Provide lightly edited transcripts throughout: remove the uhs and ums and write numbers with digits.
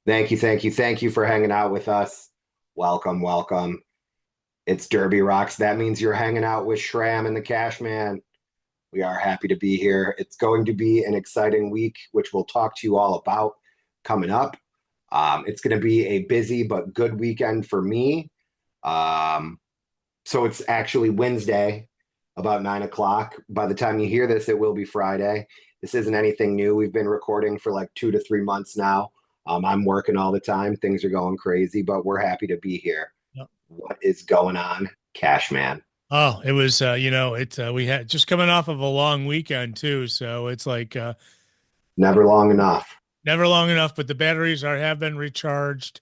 Thank you, thank you, thank you for hanging out with us. Welcome, welcome. It's Derby Rocks. That means you're hanging out with Shram and the Cash Man. We are happy to be here. It's going to be an exciting week, which we'll talk to you all about coming up. It's going to be a busy but good weekend for me. Um, so it's actually Wednesday, about 9 o'clock. By the time you hear this, it will be Friday. This isn't anything new. We've been recording for like 2 to 3 months now. I'm working all the time. Things are going crazy, but we're happy to be here. Yep. What is going on, Cashman? Oh, it was we had just coming off of a long weekend too, so it's like Never long enough. never long enough, but the batteries are have been recharged.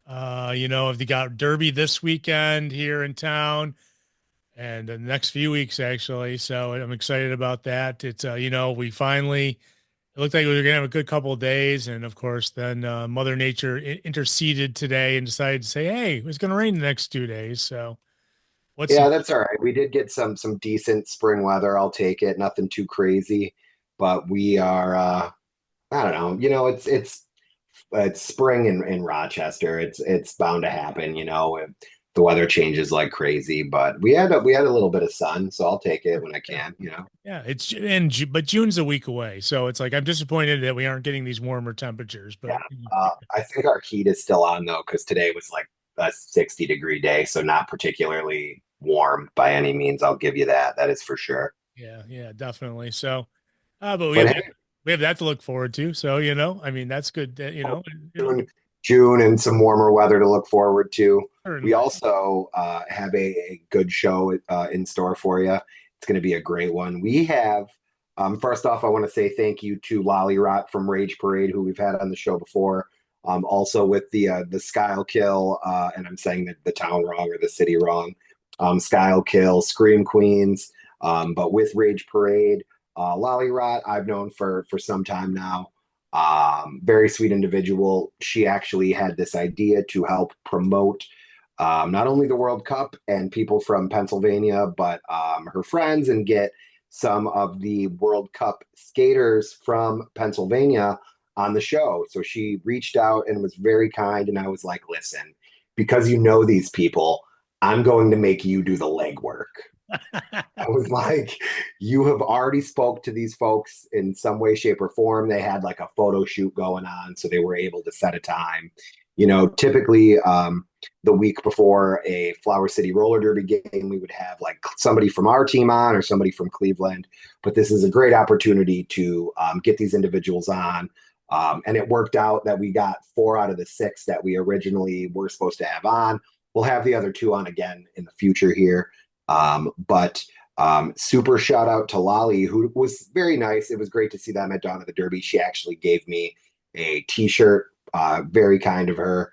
They got Derby this weekend here in town and the next few weeks actually, so I'm excited about that. It's we finally it looked like we were gonna have a good couple of days, and of course, then Mother Nature interceded today and decided to say, "Hey, it's going to rain the next 2 days." So, what's Yeah, that's all right. We did get some decent spring weather. I'll take it. Nothing too crazy, but we are I don't know. It's spring in Rochester. It's bound to happen, the weather changes like crazy, but we had a little bit of sun, so I'll take it when I yeah, can. yeah, but June's a week away, so it's like I'm disappointed that we aren't getting these warmer temperatures. Yeah. But I think our heat is still on though, because today was like a 60-degree day, so not particularly warm by any means. I'll give you that. That is for sure. yeah, yeah, definitely. So, but we But have hey, we have that to look forward to. So, I mean, that's good. June, June and some warmer weather to look forward to. We Certainly. also have a good show in store for you. It's going to be a great one. We have, first off, I want to say thank you to Lolly Rot from Rage Parade, who we've had on the show before. Also with the Skyle Kill, and I'm saying the town wrong or the city wrong. Skyle Kill, Scream Queens, but with Rage Parade, Lolly Rot, I've known for some time now. Very sweet individual. She actually had this idea to help promote not only the World Cup and people from Pennsylvania, but her friends and get some of the World Cup skaters from Pennsylvania on the show. So she reached out and was very kind. And I was like, listen, because you know these people, I'm going to make you do the legwork. I was like, you have already spoke to these folks in some way, shape, or form. They had like a photo shoot going on, so they were able to set a time. Typically the week before a Flower City roller derby game, we would have like somebody from our team on or somebody from Cleveland. But this is a great opportunity to get these individuals on. And it worked out that we got 4 out of the 6 that we originally were supposed to have on. We'll have the other 2 on again in the future here. But super shout out to Lolly, who was very nice. It was great to see them at Dawn of the Derby. She actually gave me a T-shirt. Very kind of her.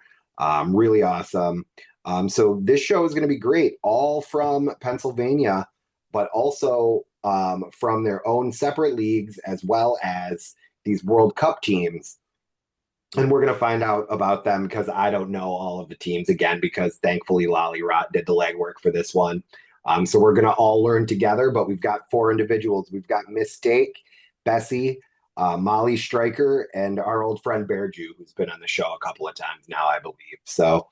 Really awesome. So this show is going to be great, all from Pennsylvania, but also from their own separate leagues as well as these World Cup teams. And we're going to find out about them because I don't know all of the teams again, because thankfully Lolly Rot did the legwork for this one. So we're going to all learn together, but we've got 4 individuals. We've got Mistake, Bessie, Molly Stryker, and our old friend Bear Jew, who's been on the show a couple of times now, I believe. So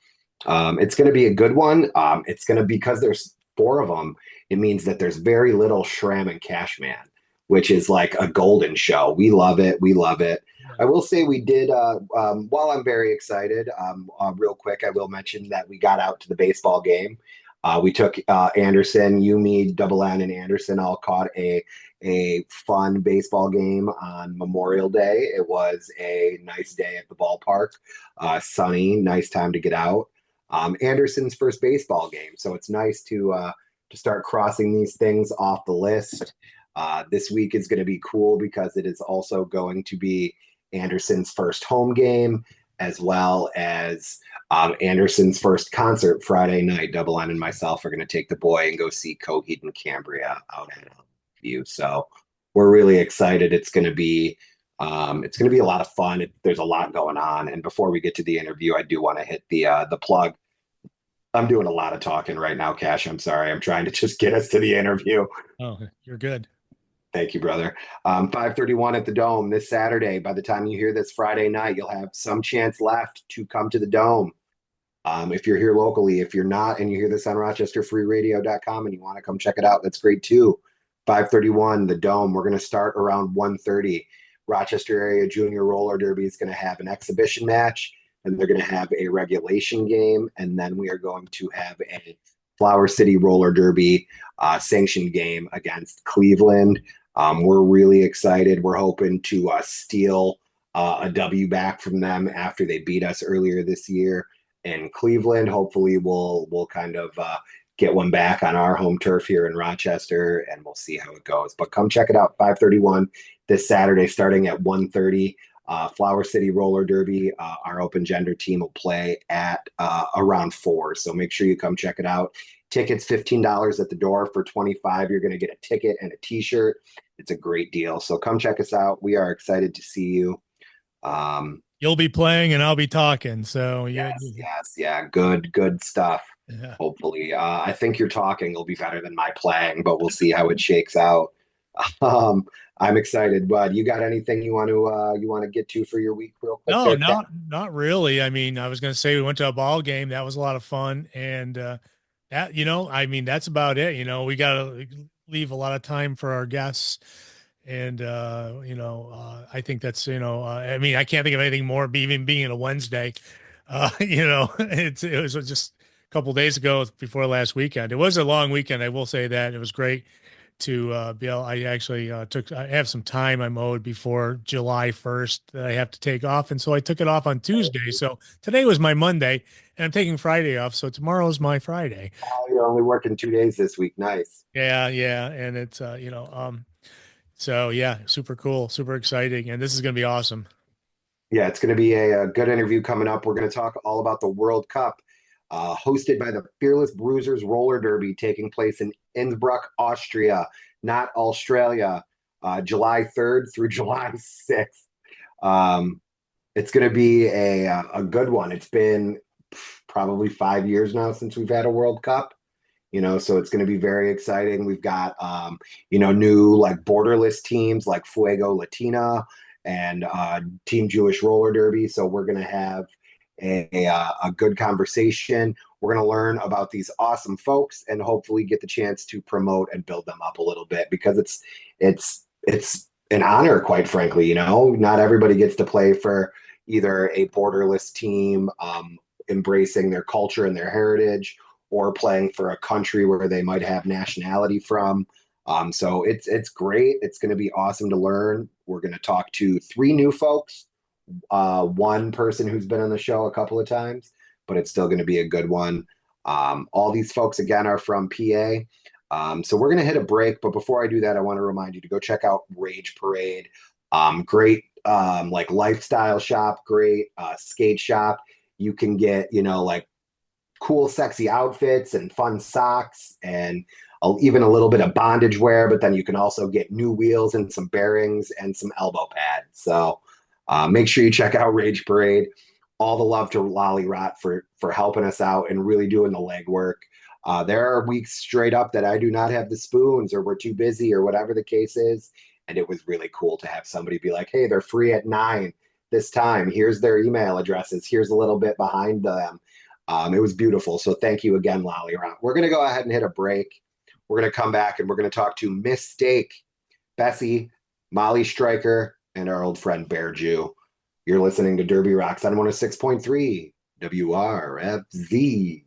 it's going to be a good one. It's going to, because there's 4 of them, it means that there's very little Shram and Cashman, which is like a golden show. We love it. We love it. Yeah. I will say we did, while I'm very excited, real quick, I will mention that we got out to the baseball game. We took Anderson, you, me, Double N, and Anderson all caught a fun baseball game on Memorial Day. It was a nice day at the ballpark, sunny, nice time to get out. Anderson's first baseball game, so it's nice to start crossing these things off the list. This week is going to be cool because it is also going to be Anderson's first home game, as well as Anderson's first concert Friday night. Double N and myself are going to take the boy and go see Coheed and Cambria out at View. So we're really excited. It's going to be a lot of fun. There's a lot going on. And before we get to the interview, I do want to hit the plug. I'm doing a lot of talking right now, Cash. I'm sorry. I'm trying to just get us to the interview. Oh, you're good. Thank you, brother. 5:31 at the Dome this Saturday. By the time you hear this Friday night, you'll have some chance left to come to the Dome. If you're here locally, if you're not and you hear this on rochesterfreeradio.com and you want to come check it out, that's great too. 5:31, the Dome. We're going to start around 1:30. Rochester Area Junior Roller Derby is going to have an exhibition match, and they're going to have a regulation game, and then we are going to have a Flower City Roller Derby sanctioned game against Cleveland. We're really excited. We're hoping to steal a W back from them after they beat us earlier this year in Cleveland. Hopefully, we'll kind of get one back on our home turf here in Rochester, and we'll see how it goes. But come check it out. 5:31 this Saturday, starting at 1:30. Flower City Roller Derby. Our open gender team will play at around 4. So make sure you come check it out. Tickets $15 at the door. For 25, you're going to get a ticket and a T-shirt. It's a great deal. So come check us out. We are excited to see you. You'll be playing and I'll be talking. So Yeah, good stuff. yeah. Hopefully, I think your talking will be better than my playing, but we'll see how it shakes out. Um, I'm excited, bud. You got anything you want to get to for your week, real quick No, there, Kat? not really. I mean, I was going to say we went to a ball game. That was a lot of fun, and that I mean, that's about it. We got to leave a lot of time for our guests, and I think that's I mean, I can't think of anything more. Even being a Wednesday, it was just a couple days ago before last weekend. It was a long weekend. I will say that it was great to be able. I actually I have some time I'm owed before July 1st that I have to take off. And so I took it off on Tuesday. So today was my Monday and I'm taking Friday off. So tomorrow's my Friday. Oh, you're only working 2 days this week. Nice. Yeah. Yeah. And it's, so yeah, super cool, super exciting. And this is going to be awesome. Yeah, it's going to be a good interview coming up. We're going to talk all about the World Cup, hosted by the Fearless Bruisers Roller Derby, taking place in Innsbruck, Austria, not Australia, July 3rd through July 6th. It's going to be a good one. It's been probably 5 years now since we've had a World Cup. So it's going to be very exciting. We've got new like borderless teams like Fuego Latina and Team Jewish Roller Derby. So we're going to have a good conversation. We're going to learn about these awesome folks and hopefully get the chance to promote and build them up a little bit, because it's an honor, quite frankly. Not everybody gets to play for either a borderless team, embracing their culture and their heritage, or playing for a country where they might have nationality from. So it's great. It's going to be awesome to learn. We're going to talk to 3 new folks, one person who's been on the show a couple of times, but it's still going to be a good one. All these folks, again, are from PA. So we're going to hit a break. But before I do that, I want to remind you to go check out Rage Parade. Great like lifestyle shop, great skate shop. You can get, like cool, sexy outfits and fun socks and even a little bit of bondage wear, but then you can also get new wheels and some bearings and some elbow pads. So make sure you check out Rage Parade. All the love to Lolly Rot for helping us out and really doing the legwork. There are weeks straight up that I do not have the spoons, or we're too busy, or whatever the case is. And it was really cool to have somebody be like, hey, they're free at 9 this time. Here's their email addresses. Here's a little bit behind them. It was beautiful. So thank you again, Lolly Rot. We're going to go ahead and hit a break. We're going to come back and we're going to talk to Miss Steak, Bessie, Molly Stryker, and our old friend Bear Jew. You're listening to Derby Rocks on 106.3 WRFZ.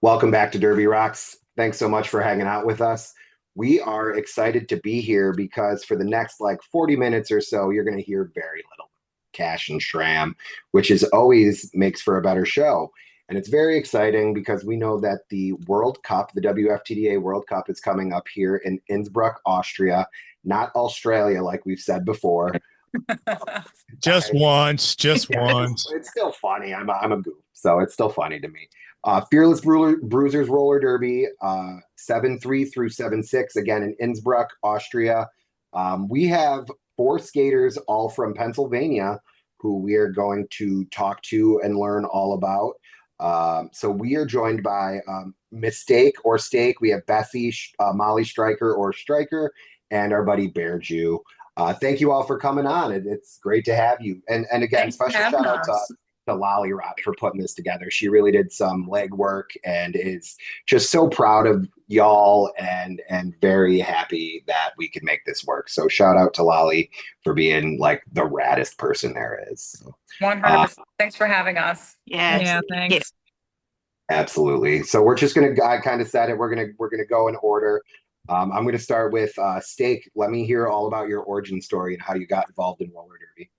Welcome back to Derby Rocks. Thanks so much for hanging out with us. We are excited to be here because for the next 40 minutes or so, you're going to hear very little Cash and Shram, which is always makes for a better show. And it's very exciting because we know that the World Cup, the WFTDA World Cup, is coming up here in Innsbruck, Austria, not Australia, like we've said before. Just once. It's still funny. I'm a goof, so it's still funny to me. Fearless Bruisers Roller Derby, 7-3 through 7-6, again in Innsbruck, Austria. We have 4 skaters, all from Pennsylvania, who we are going to talk to and learn all about. So we are joined by Mistake or Steak. We have Bessie, Molly Stryker or Striker, and our buddy Bear Jew. Thank you all for coming on. It's great to have you. And again, Thanks for special having shout out us. to Lolly Rot for putting this together. She really did some legwork and is just so proud of y'all and very happy that we could make this work. So shout out to Lolly for being like the raddest person there is. So, 100%. Thanks for having us. Yes. Yeah, thanks. absolutely. So we're just gonna. I kind of said it. We're gonna go in order. I'm gonna start with Steak. Let me hear all about your origin story and how you got involved in roller derby.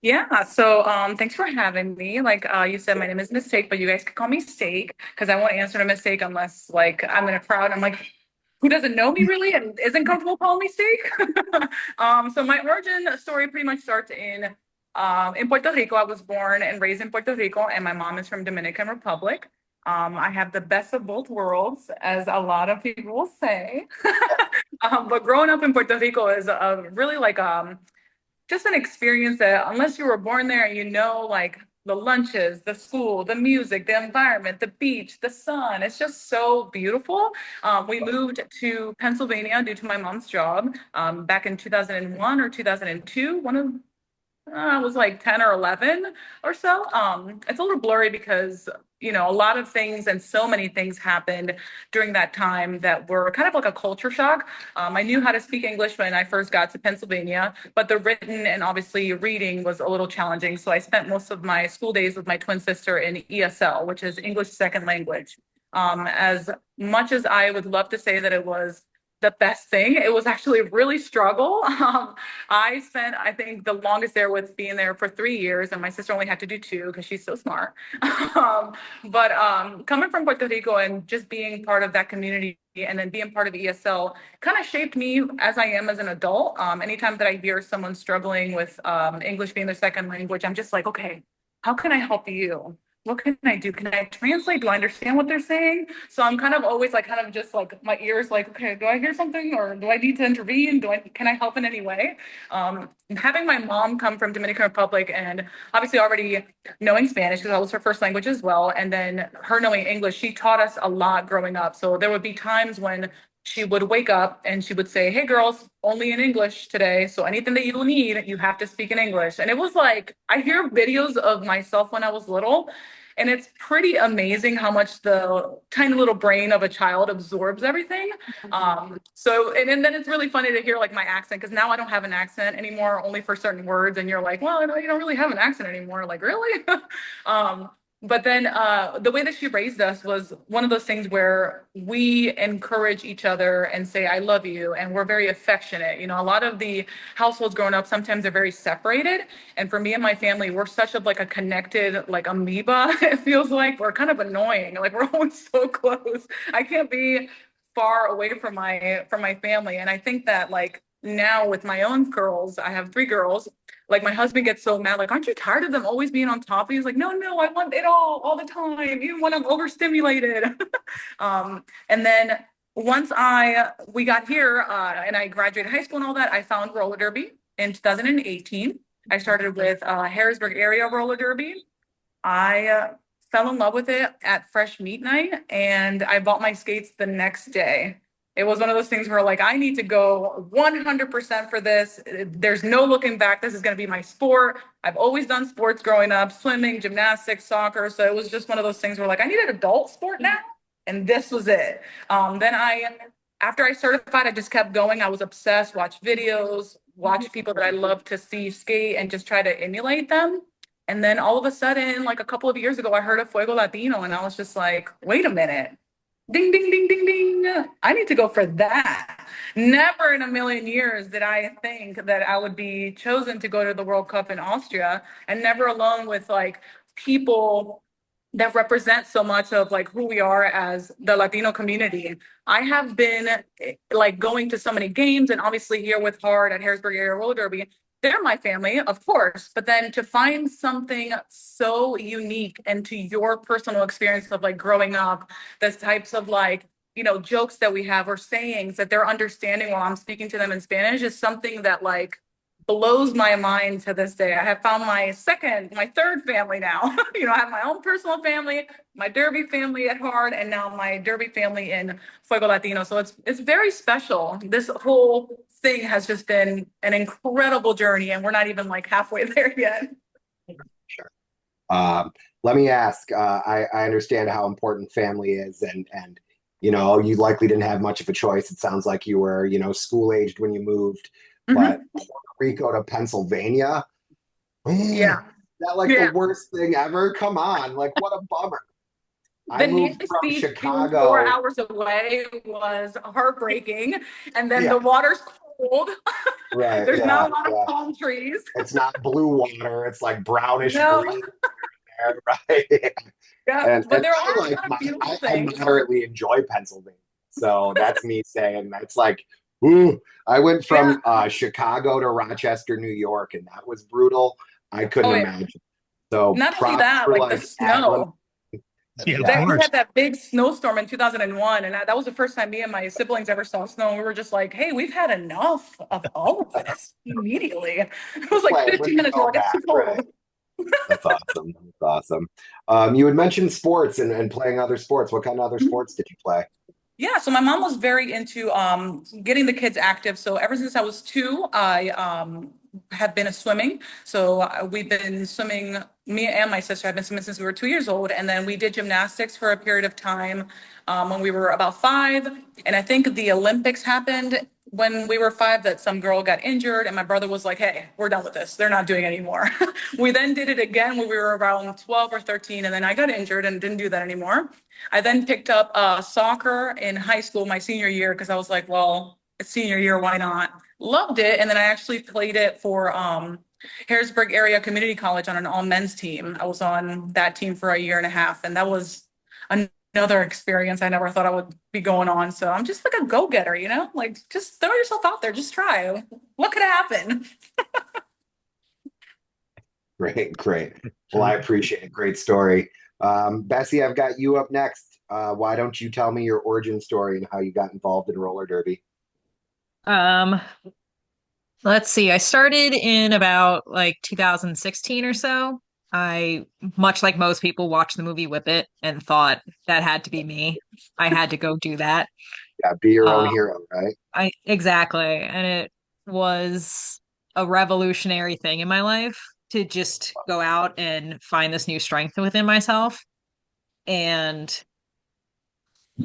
Yeah, so thanks for having me. Like you said, my name is Mistake, but you guys can call me Steak because I won't answer to Mistake unless like I'm in a crowd. I'm like, who doesn't know me really and isn't comfortable calling me Steak? So my origin story pretty much starts in Puerto Rico. I was born and raised in Puerto Rico, and my mom is from Dominican Republic. I have the best of both worlds, as a lot of people will say. But growing up in Puerto Rico is really like just an experience that unless you were born there, you know, like the lunches, the school, the music, the environment, the beach, the sun, it's just so beautiful. We moved to Pennsylvania due to my mom's job back in 2001 or 2002. One of I was like 10 or 11 or so. It's a little blurry because, you know, a lot of things and so many things happened during that time that were kind of like a culture shock. I knew how to speak English when I first got to Pennsylvania, but the written and obviously reading was a little challenging. So I spent most of my school days with my twin sister in ESL, which is English Second Language. As much as I would love to say that it was the best thing, it was actually a really struggle. I spent, I think, the longest there with being there for 3 years, and my sister only had to do 2 because she's so smart. But coming from Puerto Rico and just being part of that community and then being part of ESL kind of shaped me as I am as an adult. Anytime that I hear someone struggling with English being their second language, I'm just like, okay, how can I help you? What can I do? Can I translate? Do I understand what they're saying? So I'm kind of always like, kind of just like my ears, like, okay, do I hear something or do I need to intervene? Can I help in any way? Having my mom come from Dominican Republic and obviously already knowing Spanish because that was her first language as well, and then her knowing English, she taught us a lot growing up. So there would be times when she would wake up and she would say, hey girls, only in English today. So anything that you need, you have to speak in English. And it was like, I hear videos of myself when I was little, and it's pretty amazing how much the tiny little brain of a child absorbs everything. And then it's really funny to hear like my accent, because now I don't have an accent anymore, only for certain words. And you're like, well, I know you don't really have an accent anymore. Like, really? But then the way that she raised us was one of those things where we encourage each other and say, I love you. And we're very affectionate. You know, a lot of the households growing up, sometimes they're very separated. And for me and my family, we're such of like a connected, like amoeba. It feels like we're kind of annoying. Like we're always so close. I can't be far away from my family. And I think that like now with my own girls, I have 3 girls. Like my husband gets so mad, like, aren't you tired of them always being on top of you? He's like, no, I want it all the time, even when I'm overstimulated. And then once we got here and I graduated high school and all that, I found roller derby in 2018. I started with Harrisburg area roller derby. I fell in love with it at fresh meat night, and I bought my skates the next day. It was one of those things where like, I need to go 100% for this. There's no looking back. This is going to be my sport. I've always done sports growing up, swimming, gymnastics, soccer. So it was just one of those things where like, I need an adult sport now. And this was it. After I certified, I just kept going. I was obsessed, watch videos, watch people that I love to see skate and just try to emulate them. And then all of a sudden, like a couple of years ago, I heard of Fuego Latino and I was just like, wait a minute. Ding, ding, ding, ding, ding. I need to go for that. Never in a million years did I think that I would be chosen to go to the World Cup in Austria, and never alone with like people that represent so much of like who we are as the Latino community. I have been like going to so many games, and obviously here with Hard at Harrisburg Area Roller Derby, they're my family, of course, but then to find something so unique and to your personal experience of like growing up, the types of like, you know, jokes that we have or sayings that they're understanding while I'm speaking to them in Spanish is something that like blows my mind to this day. I have found my third family now. I have my own personal family, my Derby family at heart, and now my Derby family in Fuego Latino. So it's very special. This whole thing has just been an incredible journey, and we're not even like halfway there yet. Sure. Um, Let me ask. I understand how important family is, and you likely didn't have much of a choice. It sounds like you were school aged when you moved, but Mhm. Puerto Rico to Pennsylvania, man, Yeah. that like the Yeah. worst thing ever. Come on, like what a bummer. I The moved need to from speed being four Chicago. hours away was heartbreaking. And then Yeah, the water's cold. right. There's Yeah, not a lot of yeah. palm trees. It's not blue water. It's like brownish No. green there, right? Yeah. And But there I are a like lot of beautiful I things. moderately enjoy Pennsylvania. So that's me saying that's like, ooh, I went Yeah. from Chicago to Rochester, New York, and that was brutal. I couldn't Oh, yeah. imagine. So Not only props that, for like the like Atlanta. snow. Yeah, of Yeah, We course. had that big snowstorm in 2001, and that was the first time me and my siblings ever saw snow. And we were just like, hey, we've had enough of all of this immediately. It was like play. 15 Let's minutes. We're go like, it's too back. Right. cold. That's awesome. That's awesome. You had mentioned sports and playing other sports. What kind of other sports did you play? Yeah, so my mom was very into getting the kids active. So ever since I was two, I have been a swimming. So we've been swimming, me and my sister have been swimming since we were 2 years old. And then we did gymnastics for a period of time when we were about five. And I think the Olympics happened when we were five that some girl got injured. And my brother was like, hey, we're done with this. They're not doing it anymore. We then did it again when we were around 12 or 13. And then I got injured and didn't do that anymore. I then picked up soccer in high school my senior year because I was like, well, it's senior year, why not? Loved it. And then I actually played it for Harrisburg Area Community College on an all men's team. I was on that team for a year and a half, and that was another experience I never thought I would be going on. So I'm just like a go-getter, like just throw yourself out there, just try. What could happen? Great, great. Well, I Sure. appreciate it. Great story. Bessie, I've got you up next. Why don't you tell me your origin story and how you got involved in roller derby? Um, let's see. I started in about like 2016 or so. I, much like most people, watched the movie Whip It and thought that had to be me. I had to go do that. Yeah, be your own Uh, hero, right? I exactly, and it was a revolutionary thing in my life to just go out and find this new strength within myself. And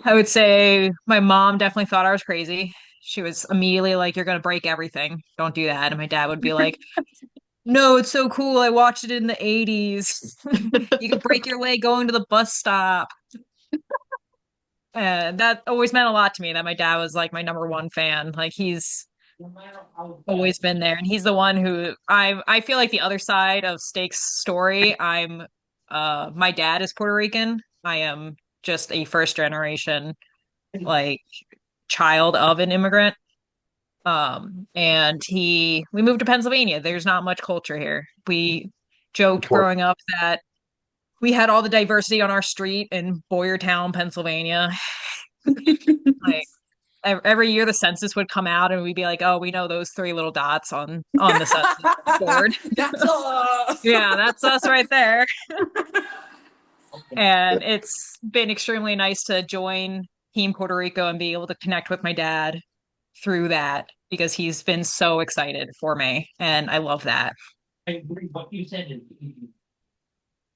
I would say my mom definitely thought I was crazy. She was immediately like, "You're gonna break everything. Don't do that." And my dad would be like, "No, it's so cool. I watched it in the 80s. You could break your leg going to the bus stop." And that always meant a lot to me that my dad was like my number one fan. Like he's always been there. And he's the one who I feel like the other side of Steak's story. My dad is Puerto Rican. I am just a first generation like child of an immigrant. And we moved to Pennsylvania. There's not much culture here. We joked Tor- growing up that we had all the diversity on our street in Boyertown, Pennsylvania. Like every year the census would come out and we'd be like, "Oh, we know those three little dots on the census board." That's us. Yeah, that's us right there. And it's been extremely nice to join Team Puerto Rico and be able to connect with my dad through that because he's been so excited for me and I love that.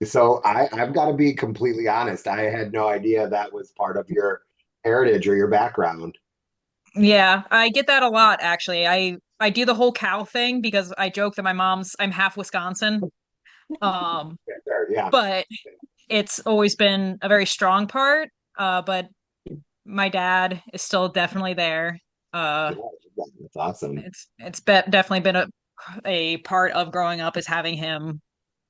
So I've got to be completely honest. I had no idea that was part of your heritage or your background. Yeah, I get that a lot actually. I do the whole cow thing because I joke that I'm half Wisconsin. Um, Yeah, there, yeah. but it's always been a very strong part. But my dad is still definitely there. Uh, That's awesome. definitely been a part of growing up is having him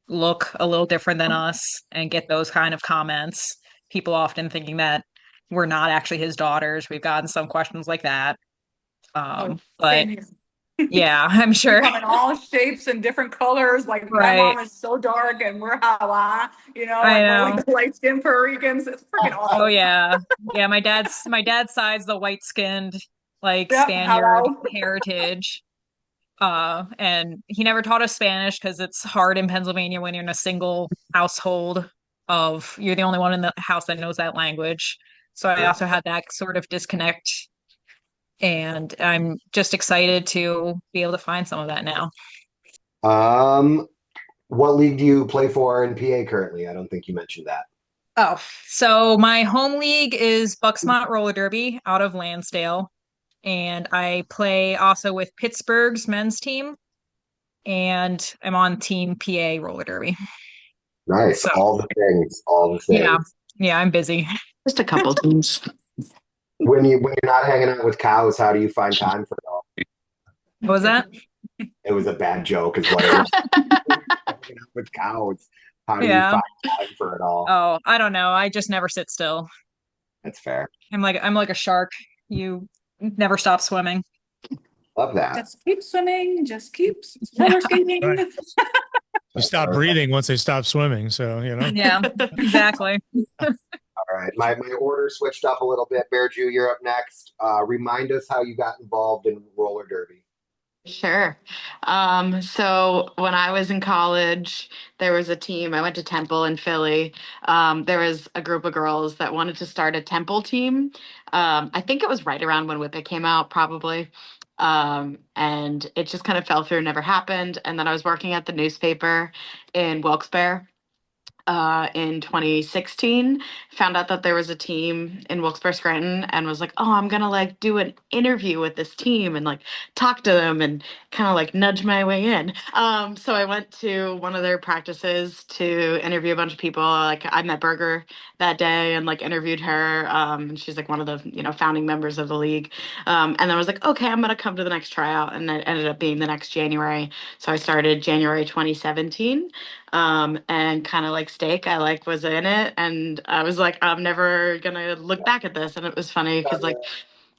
look a little different than us and get those kind of comments. People often thinking that we're not actually his daughters. We've gotten some questions like that. Oh, But same here. yeah, I'm We sure. come in all shapes and different colors. Like my Right. mom is so dark and we're Hawa, I and we're like know. the light skinned Puerto Ricans. It's freaking Oh awesome. yeah. Yeah, my dad's side's the white skinned, like Yep, Spaniard hello. heritage. And he never taught us Spanish because it's hard in Pennsylvania when you're in a single household of you're the only one in the house that knows that language. So I also had that sort of disconnect, and I'm just excited to be able to find some of that now. Um, what league do you play for in PA currently? I don't think you mentioned that. Oh, so my home league is Bucksmont Roller Derby out of Lansdale, and I play also with Pittsburgh's men's team, and I'm on Team PA Roller Derby. Nice. So All the things, all the yeah, things. yeah, I'm busy. Just a couple teams. When you're not hanging out with cows, how do you find time for it all? What was that? It was a bad joke, is what it was. Hanging out with cows. How do you Yeah. find time for it all? Oh, I don't know. I just never sit still. That's fair. I'm like a shark. You never stop swimming. Love that. Just keep swimming, just keep roller skating. Right. You stop breathing once they stop swimming. So, Yeah, exactly. All right. My order switched up a little bit. Bear Jew, you're up next. Remind us how you got involved in roller derby. Sure. So when I was in college, there was a team. I went to Temple in Philly. There was a group of girls that wanted to start a Temple team. I think it was right around when Whip It came out, probably. And it just kind of fell through, never happened. And then I was working at the newspaper in Wilkes-Barre in 2016, found out that there was a team in Wilkes-Barre Scranton, and was like, oh, I'm gonna like do an interview with this team and like talk to them and kind of like nudge my way in. So I went to one of their practices to interview a bunch of people. Like I met Berger that day and like interviewed her. And she's like one of the founding members of the league. And then I was like, okay, I'm gonna come to the next tryout, and it ended up being the next January. So I started January 2017, and kind of like steak, I like was in it, and I was like, I'm never gonna look back at this. And it was funny because like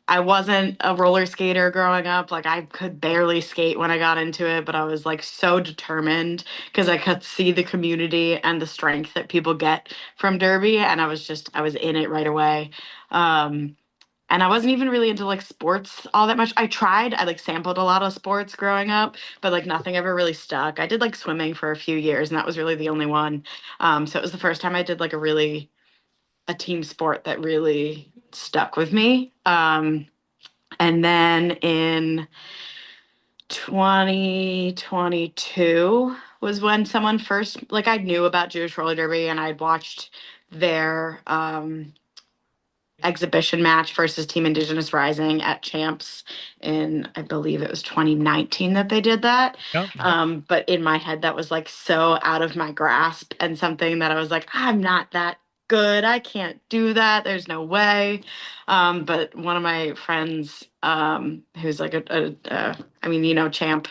I wasn't a roller skater growing up. Like I could barely skate when I got into it, but I was like so determined because I could see the community and the strength that people get from derby, and I was in it right away. And I wasn't even really into like sports all that much. I like sampled a lot of sports growing up, but like nothing ever really stuck. I did like swimming for a few years, and that was really the only one. So it was the first time I did like a team sport that really stuck with me. And then in 2022 was when someone first, like I knew about Jewish roller derby and I'd watched their exhibition match versus Team Indigenous Rising at Champs in, I believe it was 2019 that they did that. Yep. But in my head, that was like so out of my grasp and something that I was like, I'm not that good. I can't do that. There's no way. But one of my friends, who's like Champ,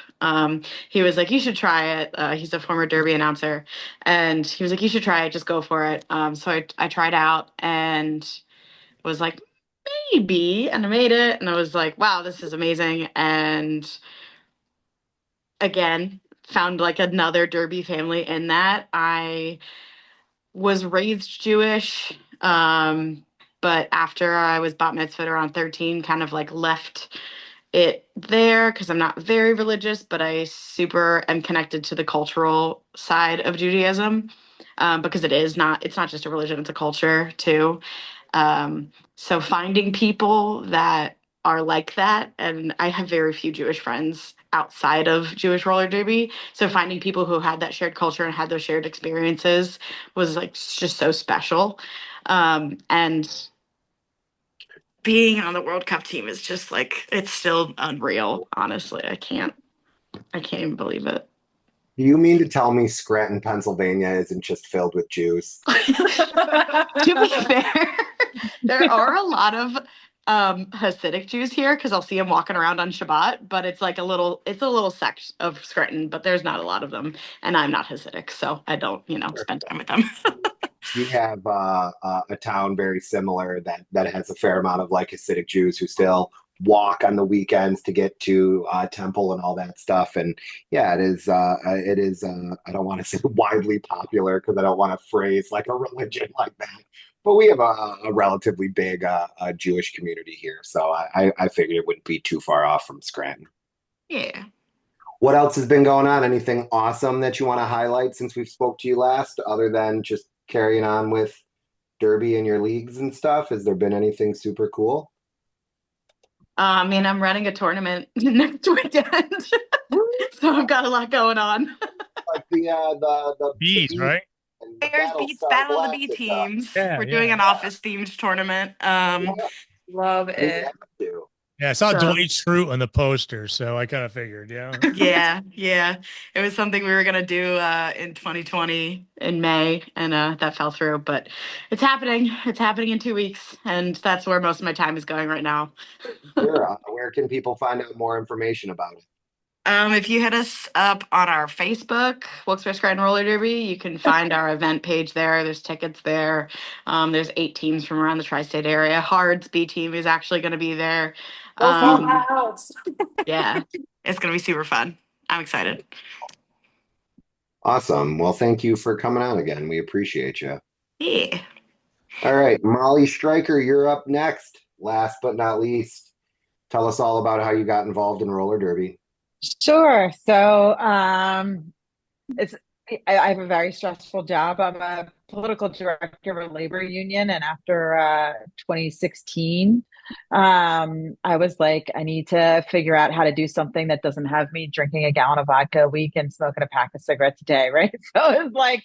he was like, you should try it. He's a former Derby announcer. And he was like, you should try it. Just go for it. So I tried out and was like, maybe, and I made it, and I was like, wow, this is amazing. And again, found like another derby family in that. I was raised Jewish, but after I was bat mitzvahed around 13, kind of like left it there because I'm not very religious, but I super am connected to the cultural side of Judaism, because it's not just a religion, it's a culture too. So finding people that are like that, and I have very few Jewish friends outside of Jewish roller derby. So finding people who had that shared culture and had those shared experiences was like just so special. And being on the World Cup team is just like it's still unreal. Honestly, I can't even believe it. Do you mean to tell me Scranton, Pennsylvania isn't just filled with Jews? To be fair, there are a lot of Hasidic Jews here because I'll see them walking around on Shabbat, but it's a little sect of Scranton, but there's not a lot of them, and I'm not Hasidic, so I don't, spend time with them. We have a town very similar that has a fair amount of like Hasidic Jews who still walk on the weekends to get to temple and all that stuff. And yeah, it is I don't want to say widely popular because I don't want to phrase like a religion like that. But we have a relatively big Jewish community here, so I figured it wouldn't be too far off from Scranton. Yeah. What else has been going on? Anything awesome that you want to highlight since we've spoke to you last, other than just carrying on with Derby and your leagues and stuff? Has there been anything super cool? I mean, I'm running a tournament next weekend, so I've got a lot going on. Like the Bees, beat right? and the Bears beats Battlestar Battle of the Bee Galactica. teams. Yeah, We're doing yeah. an office themed tournament. Yeah, Love I mean, you it. have to. Yeah, I saw So Dwight Schrute on the poster, so I kind of figured, yeah. yeah. It was something we were gonna do in 2020 in May, and that fell through. But it's happening. It's happening in 2 weeks, and that's where most of my time is going right now. Sure. Where can people find out more information about it? If you hit us up on our Facebook, Wilkes-Barre Scranton Roller Derby, you can find our event page there. There's tickets there. There's 8 teams from around the tri-state area. Hard's B team is actually going to be there. Go full Um, house. yeah, it's going to be super fun. I'm excited. Awesome. Well, thank you for coming on again. We appreciate you. Yeah. All right, Molly Stryker, you're up next. Last but not least, tell us all about how you got involved in roller derby. Sure. So, it's I have a very stressful job. I'm a political director of a labor union, and after 2016, I was like, I need to figure out how to do something that doesn't have me drinking a gallon of vodka a week and smoking a pack of cigarettes a day, right? So it's like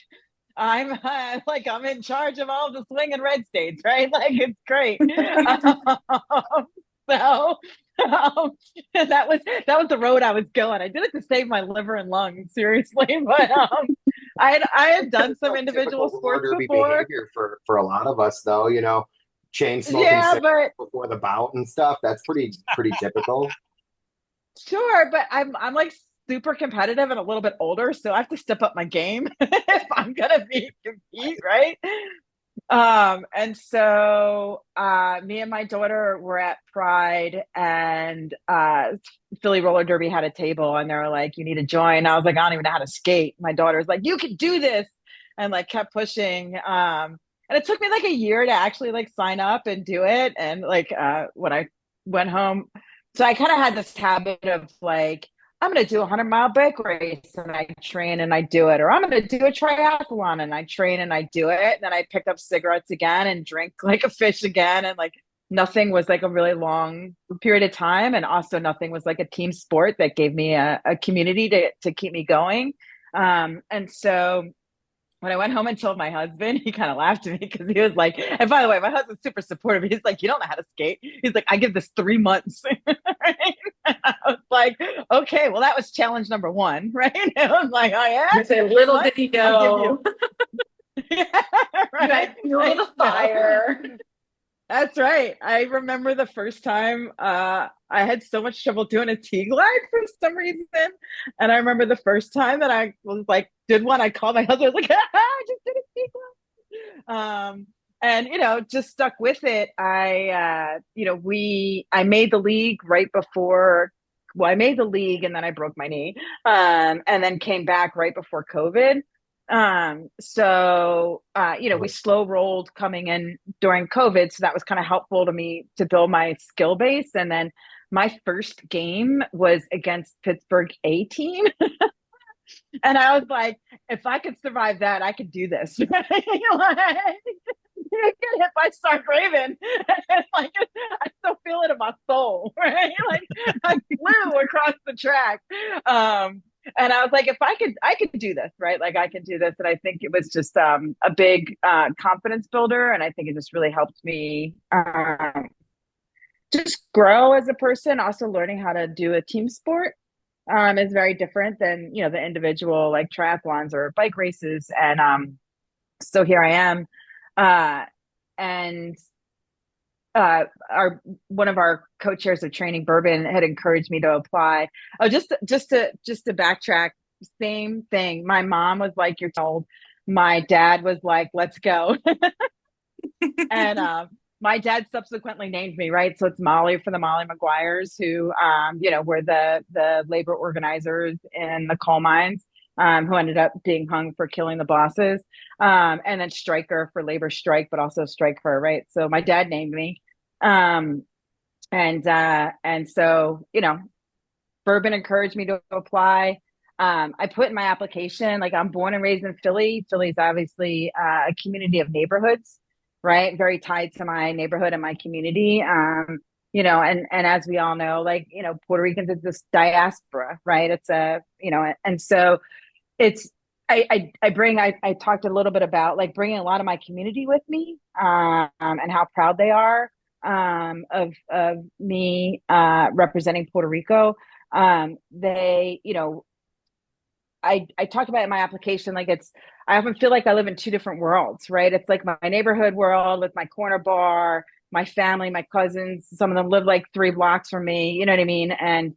I'm in charge of all the swing and red states, right? Like it's great. So um, that was the road I was going. I did it to save my liver and lungs, seriously. But I had done some That's individual typical roller sports derby before. behavior for a lot of us, though. Chain smoking Yeah, cigarettes but before the bout and stuff. That's pretty typical. sure, but I'm like super competitive and a little bit older, so I have to step up my game if I'm gonna be compete, right? And so me and my daughter were at Pride and Philly Roller Derby had a table and they were like, you need to join. I was like, I don't even know how to skate. My daughter was like, you can do this, and like kept pushing. And it took me like a year to actually like sign up and do it. And like when I went home, so I kind of had this habit of like, I'm going to do a 100-mile bike race and I train and I do it. Or I'm going to do a triathlon and I train and I do it. And then I pick up cigarettes again and drink like a fish again. And like nothing was like a really long period of time. And also nothing was like a team sport that gave me a community to keep me going. And so when I went home and told my husband, he kind of laughed at me because he was like, and by the way, my husband's super supportive. He's like, you don't know how to skate. He's like, I give this 3 months. Right? I was like, okay, well, that was challenge number one, right? I was like, oh yeah. I said, little What? did he I'll know. give you. Yeah, You right. had fuel to the fire. That's right. I remember the first time I had so much trouble doing a tea glide for some reason. And I remember the first time that I was like, did one, I called my husband, I was like, I just did a tea glide. And just stuck with it. I made the league right before, well, I made the league and then I broke my knee. And then came back right before COVID. We slow rolled coming in during COVID. So that was kind of helpful to me to build my skill base. And then my first game was against Pittsburgh A team. And I was like, if I could survive that, I could do this. Like, you get hit by Stark Raven. And like I still feel it in my soul, right? Like I flew across the track. And I was like, if I could do this, right? Like I can do this. And I think it was just a big confidence builder. And I think it just really helped me just grow as a person. Also learning how to do a team sport is very different than, the individual like triathlons or bike races. And so here I am. And our one of our co-chairs of training, Bourbon, had encouraged me to apply. Oh, just to backtrack, same thing. My mom was like, "You're told." My dad was like, "Let's go." And my dad subsequently named me, right? So it's Molly for the Molly McGuires, who were the labor organizers in the coal mines. Who ended up being hung for killing the bosses, and then Striker for labor strike, but also strike her, right? So my dad named me, and so Bourbon encouraged me to apply. I put in my application, like I'm born and raised in Philly. Philly's obviously a community of neighborhoods, right? Very tied to my neighborhood and my community. And as we all know, like, Puerto Ricans is this diaspora, right? It's and so it's, I talked a little bit about like bringing a lot of my community with me, and how proud they are, of me, representing Puerto Rico. They, I talked about it in my application, like I often feel like I live in two different worlds, right? It's like my neighborhood world with my corner bar, my family, my cousins, some of them live like 3 blocks from me, you know what I mean? And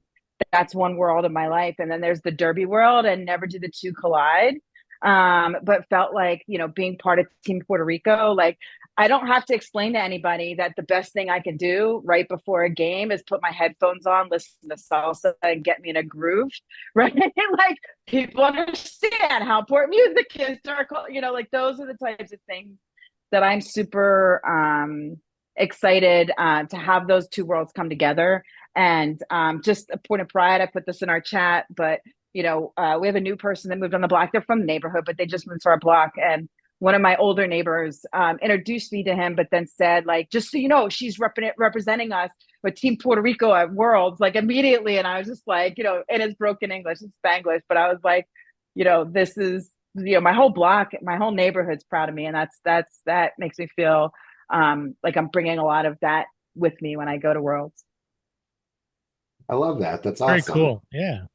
that's one world of my life. And then there's the Derby world, and never did the two collide. But felt like, being part of Team Puerto Rico, like I don't have to explain to anybody that the best thing I can do right before a game is put my headphones on, listen to salsa, and get me in a groove, right? Like people understand how important music is to our, like those are the types of things that I'm super excited to have those two worlds come together. And just a point of pride, I put this in our chat, but we have a new person that moved on the block. They're from the neighborhood, but they just moved to our block. And one of my older neighbors introduced me to him, but then said, like, just so you know, she's representing us with Team Puerto Rico at Worlds, like immediately. And I was just like, in his broken English, it's Spanglish, but I was like, this is, my whole block, my whole neighborhood's proud of me. And that makes me feel like I'm bringing a lot of that with me when I go to Worlds. I love that. That's awesome. Very cool. Yeah.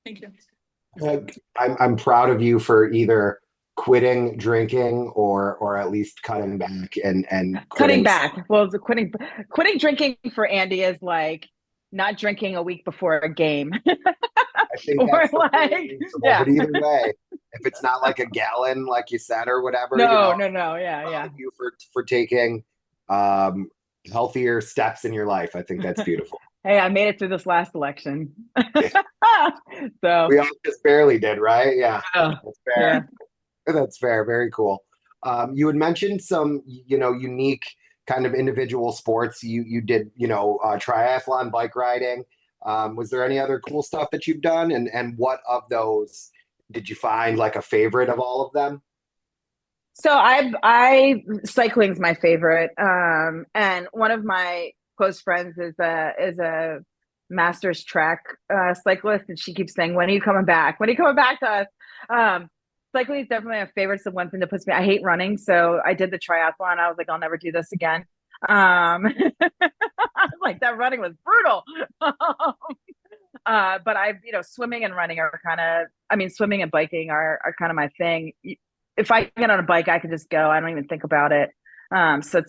Thank you. I'm proud of you for either quitting drinking or at least cutting back and cutting back. Well, quitting drinking for Andy is like not drinking a week before a game. I think that's but either way, if it's not like a gallon, like you said, or whatever. No, yeah. You for taking healthier steps in your life. I think that's beautiful. Hey, I made it through this last election. So we all just barely did, right? Yeah, that's fair. Yeah. That's fair. Very cool. You had mentioned some, unique kind of individual sports. You did, triathlon, bike riding. Was there any other cool stuff that you've done? And what of those did you find like a favorite of all of them? So cycling's my favorite. And one of my close friends is a masters track cyclist, and she keeps saying, when are you coming back? When are you coming back to us? Cycling is definitely my favorite. It's the one thing that puts me, I hate running. So I did the triathlon. I was like, I'll never do this again. Like that running was brutal. But swimming and running are swimming and biking are kind of my thing. If I get on a bike, I can just go. I don't even think about it. So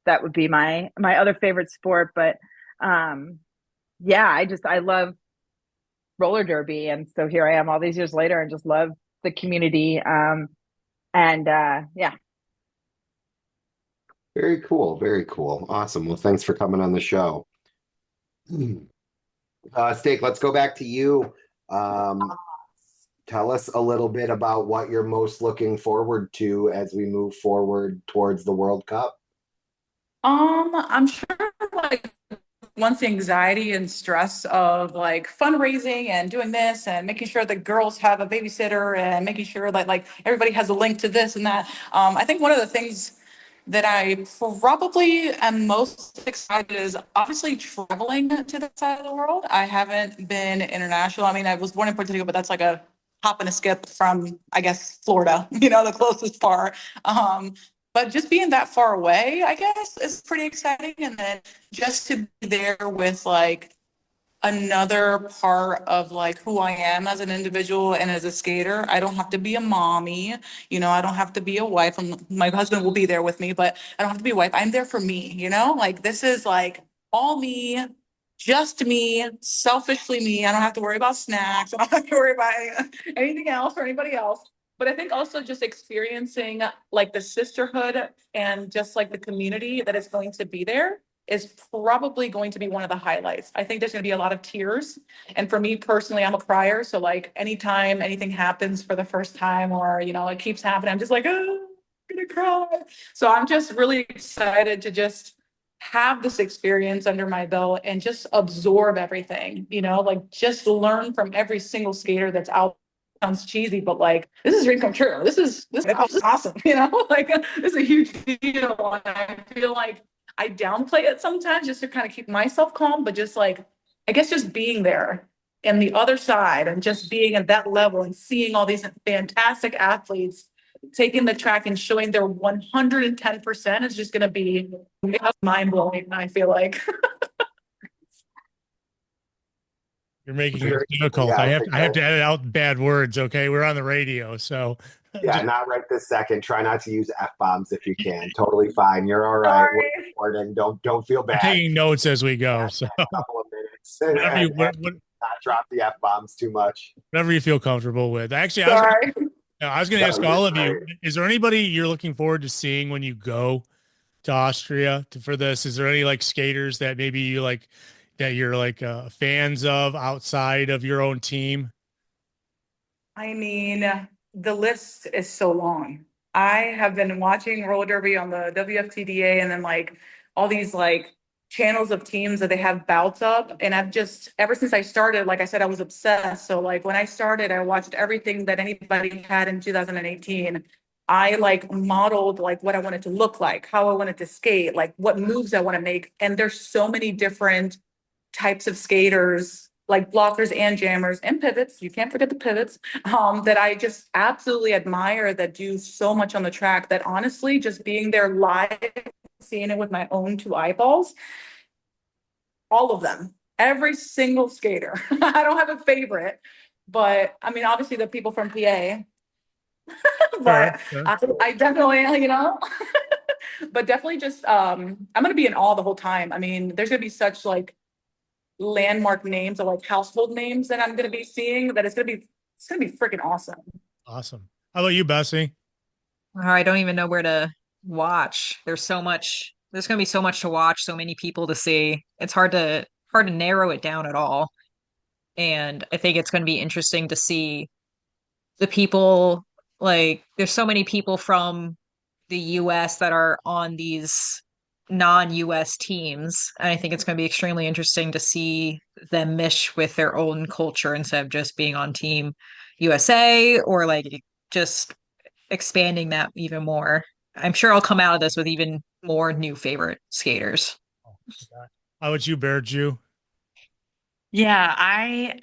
that would be my other favorite sport. But I love roller derby. And so here I am all these years later and just love the community. Very cool. Very cool. Awesome. Well, thanks for coming on the show. Steak, let's go back to you. Tell us a little bit about what you're most looking forward to as we move forward towards the World Cup. I'm sure like once the anxiety and stress of like fundraising and doing this and making sure the girls have a babysitter and making sure that like everybody has a link to this and that. I think one of the things that I probably am most excited is obviously traveling to that side of the world. I haven't been international. I mean, I was born in Puerto Rico, but that's like a hop and a skip from, I guess, Florida, the closest part. But just being that far away, I guess, is pretty exciting. And then just to be there with like another part of like who I am as an individual and as a skater. I don't have to be a mommy, I don't have to be a wife. My husband will be there with me, but I don't have to be a wife. I'm there for me, like this is like all me, just me, selfishly me. I don't have to worry about snacks. I don't have to worry about anything else or anybody else. But I think also just experiencing like the sisterhood and just like the community that is going to be there is probably going to be one of the highlights. I think there's going to be a lot of tears. And for me personally, I'm a crier. So like anytime anything happens for the first time or, it keeps happening, I'm just like, oh, I'm going to cry. So I'm just really excited to just have this experience under my belt and just absorb everything, like just learn from every single skater that's out. Sounds cheesy, but like this is dream come true. This is awesome, like this is a huge deal. And I feel like I downplay it sometimes just to kind of keep myself calm, but just like I guess just being there and the other side and just being at that level and seeing all these fantastic athletes taking the track and showing their 110% is just going to be mind blowing. I feel like. You're making it difficult. I have to edit out bad words. Okay, we're on the radio, so yeah, not right this second. Try not to use F-bombs if you can. Totally fine. You're all right. We're recording. Don't feel bad. I'm taking notes as we go. So a couple of minutes. And not drop the F-bombs too much. Whatever you feel comfortable with. Actually, I was going to ask all of you, is there anybody you're looking forward to seeing when you go to Austria for this? Is there any like skaters that maybe you like that you're like fans of outside of your own team? I mean, the list is so long. I have been watching roller derby on the WFTDA and then like all these like channels of teams that they have bouts up. And I've just, ever since I started, like I said, I was obsessed. So like when I started, I watched everything that anybody had in 2018. I like modeled like what I wanted to look like, how I wanted to skate, like what moves I want to make. And there's so many different types of skaters, like blockers and jammers and pivots. You can't forget the pivots, that I just absolutely admire that do so much on the track that honestly, just being there live, seeing it with my own two eyeballs, all of them, every single skater. I don't have a favorite, but I mean, obviously the people from PA, but Sure. I definitely, but definitely just, I'm going to be in awe the whole time. I mean, there's going to be such like landmark names or like household names that I'm going to be seeing that it's going to be freaking awesome. Awesome. How about you, Bessie? I don't even know where to watch. There's so much. There's going to be so much to watch, so many people to see. It's hard to narrow it down at all. And I think it's going to be interesting to see the people, like there's so many people from the US that are on these non-US teams. And I think it's going to be extremely interesting to see them mesh with their own culture instead of just being on Team USA or like just expanding that even more. I'm sure I'll come out of this with even more new favorite skaters. How about you, Bear Jew? Yeah, I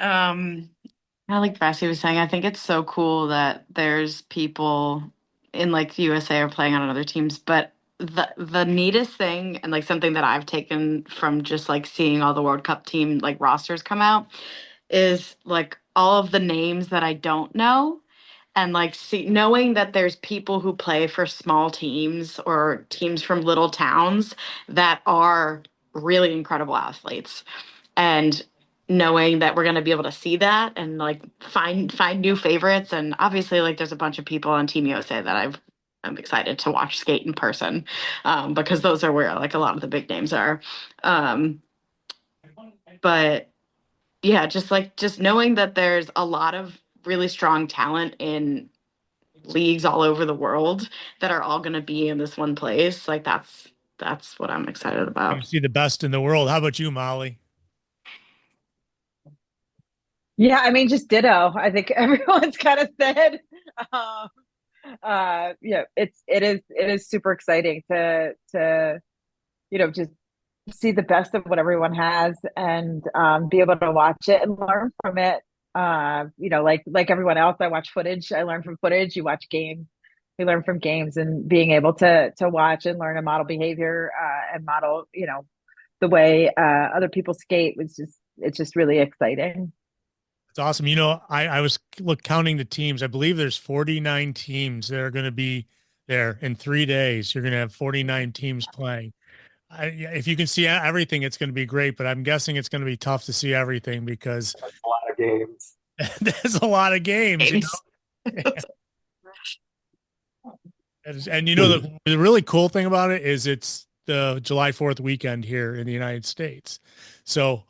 like Bessie was saying, I think it's so cool that there's people in like the USA are playing on other teams, but the neatest thing and like something that I've taken from just like seeing all the World Cup team like rosters come out is like all of the names that I don't know and like knowing that there's people who play for small teams or teams from little towns that are really incredible athletes and knowing that we're going to be able to see that and like find new favorites. And obviously like there's a bunch of people on Team USA that I'm excited to watch skate in person, because those are where like a lot of the big names are. But yeah, just knowing that there's a lot of really strong talent in leagues all over the world that are all going to be in this one place, like that's what I'm excited You about. see the best in the world. How about you, Molly? Yeah, I mean, just ditto. I think everyone's kind of said. Um, yeah, it is super exciting to just see the best of what everyone has and be able to watch it and learn from it. Like everyone else, I watch footage. I learn from footage. You watch games. We learn from games and being able to watch and learn and model behavior and model the way other people skate it's just really exciting. It's awesome. I was counting the teams. I believe there's 49 teams that are going to be there in 3 days. You're going to have 49 teams playing. If you can see everything, it's going to be great, but I'm guessing it's going to be tough to see everything because That's a lot of games. there's a lot of games. And the really cool thing about it is it's the July 4th weekend here in the United States. So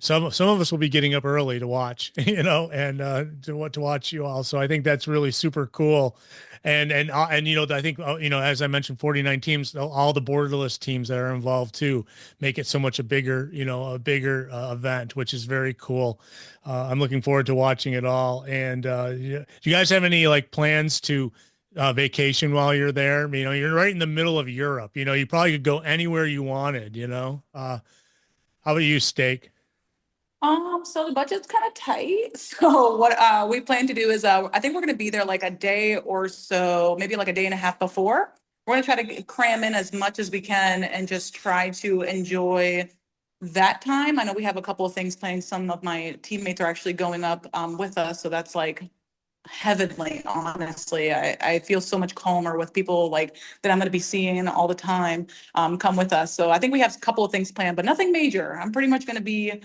some of us will be getting up early to watch, and to watch you all. So I think that's really super cool. And I think as I mentioned, 49 teams, all the borderless teams that are involved too, make it so much a bigger event, which is very cool. I'm looking forward to watching it all. And do you guys have any like plans to vacation while you're there? You're right in the middle of Europe. You probably could go anywhere you wanted. How about you, Steak? So the budget's kind of tight. So what we plan to do is I think we're gonna be there like a day or so, maybe like a day and a half before. We're gonna try to cram in as much as we can and just try to enjoy that time. I know we have a couple of things planned. Some of my teammates are actually going up with us, so that's like heavenly, honestly. I feel so much calmer with people like that I'm going to be seeing all the time come with us. So I think we have a couple of things planned, but nothing major. I'm pretty much going to be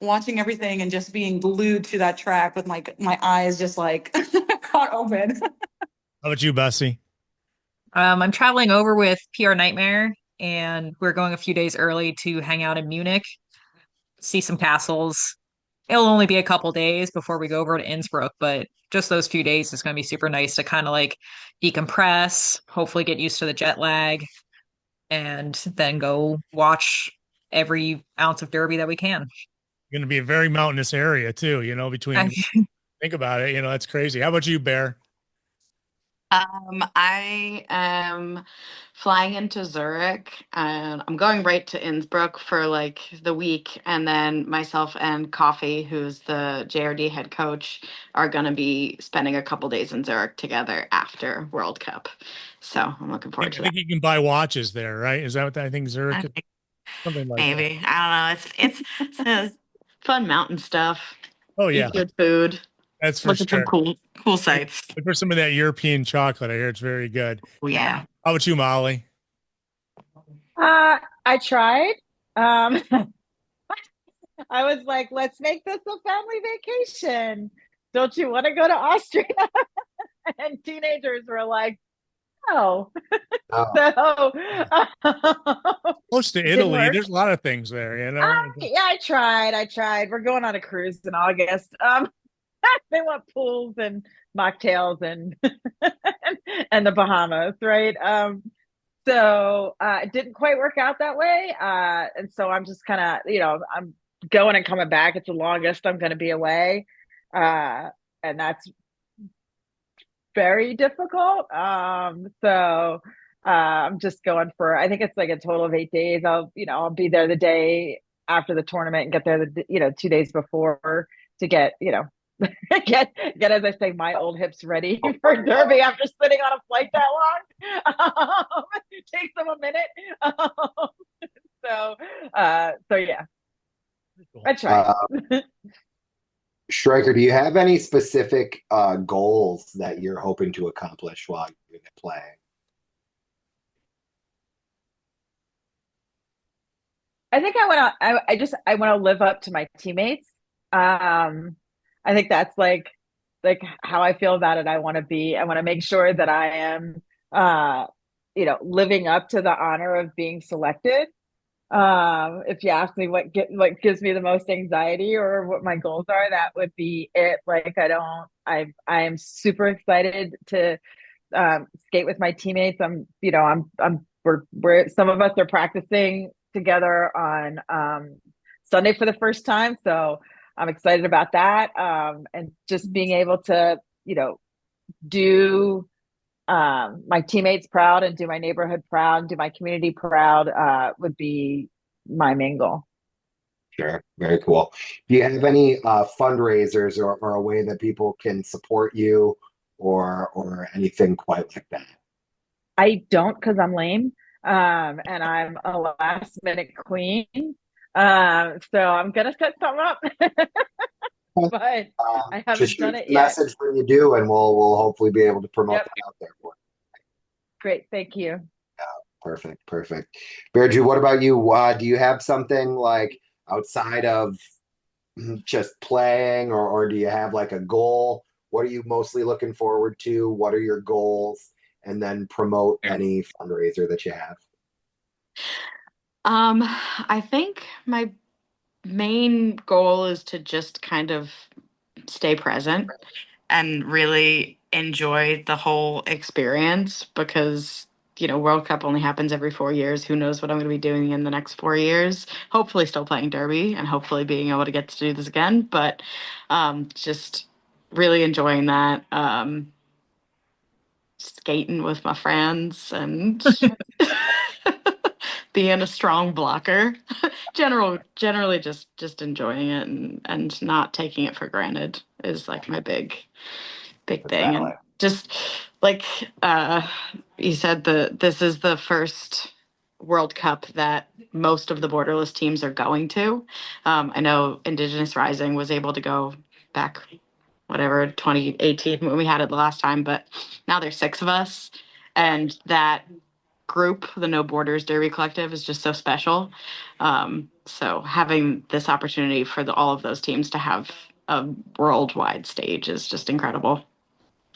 watching everything and just being glued to that track with my eyes just like caught open. How about you, Bessie? I'm traveling over with PR Nightmare, and we're going a few days early to hang out in Munich, see some castles. It'll only be a couple days before we go over to Innsbruck, but just those few days is going to be super nice to kind of like decompress, hopefully get used to the jet lag, and then go watch every ounce of Derby that we can. Going to be a very mountainous area too, between, think about it, that's crazy. How about you, Bear? I am flying into Zurich and I'm going right to Innsbruck for like the week. And then myself and Coffee, who's the JRD head coach, are going to be spending a couple days in Zurich together after World Cup. So I'm looking forward I to think that. you can buy watches there, right? Is that what I think Zurich I is? think Something like that. maybe. I don't know. It's fun mountain stuff. Oh yeah, Eat good food. that's for Look at some sure. cool sights. Look for some of that European chocolate. I hear it's very good. Oh, yeah. How about you, Molly? I tried. Um, I was like, let's make this a family vacation. Don't you want to go to Austria? And teenagers were like, no. Oh, So Close to didn't Italy. work. There's a lot of things there. Yeah, I tried. We're going on a cruise in August. They want pools and mocktails and and the Bahamas, right? So it didn't quite work out that way. And so I'm just kind of, I'm going and coming back. It's the longest I'm going to be away. And that's very difficult. I'm just going for, I think it's like a total of 8 days. I'll be there the day after the tournament and get there 2 days before to get, get as I say, my old hips ready for Derby after sitting on a flight that long. It takes them a minute. So yeah, I tried. Striker, do you have any specific goals that you're hoping to accomplish while you're playing? I think I want to live up to my teammates. I think that's like how I feel about it. I want to make sure that I am living up to the honor of being selected. If you ask me what gives me the most anxiety or what my goals are, that would be it. Like I am super excited to skate with my teammates. We're some of us are practicing together on Sunday for the first time, so I'm excited about that. And just being able to do my teammates proud and do my neighborhood proud and do my community proud would be my main goal. Sure, very cool. Do you have any fundraisers or a way that people can support you or anything quite like that? I don't, because I'm lame, and I'm a last minute queen. So I'm gonna set some up, but I haven't Just done shoot it a yet. message when you do, and we'll hopefully be able to promote Yep. that out there for you. Great, thank you. Perfect, perfect. Bearju, what about you? Do you have something like outside of just playing, or do you have like a goal? What are you mostly looking forward to? What are your goals? And then promote any fundraiser that you have. I think my main goal is to just kind of stay present and really enjoy the whole experience because World Cup only happens every 4 years. Who knows what I'm going to be doing in the next 4 years? Hopefully, still playing Derby and hopefully being able to get to do this again. But just really enjoying that. Skating with my friends and being a strong blocker. Generally just enjoying it and not taking it for granted is like my big That's thing. And valid. just like you said, this is the first World Cup that most of the borderless teams are going to. I know Indigenous Rising was able to go back, whatever, 2018 when we had it the last time, but now there's 6 of us, and that group, the No Borders Derby Collective, is just so special. So having this opportunity for all of those teams to have a worldwide stage is just incredible.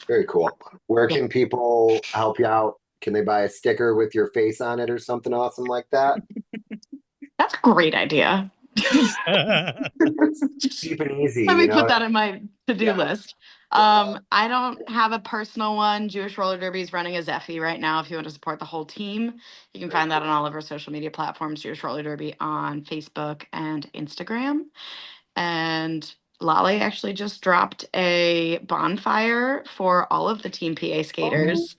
Very cool. Where Yeah. can people help you out? Can they buy a sticker with your face on it or something awesome like that? That's a great idea. Cheap and easy, Let you me put know? that in my to-do Yeah. list. I don't have a personal one. Jewish Roller Derby is running a Zeffy right now. If you want to support the whole team, you can find that on all of our social media platforms. Jewish Roller Derby on Facebook and Instagram. And Lolly actually just dropped a bonfire for all of the Team PA skaters.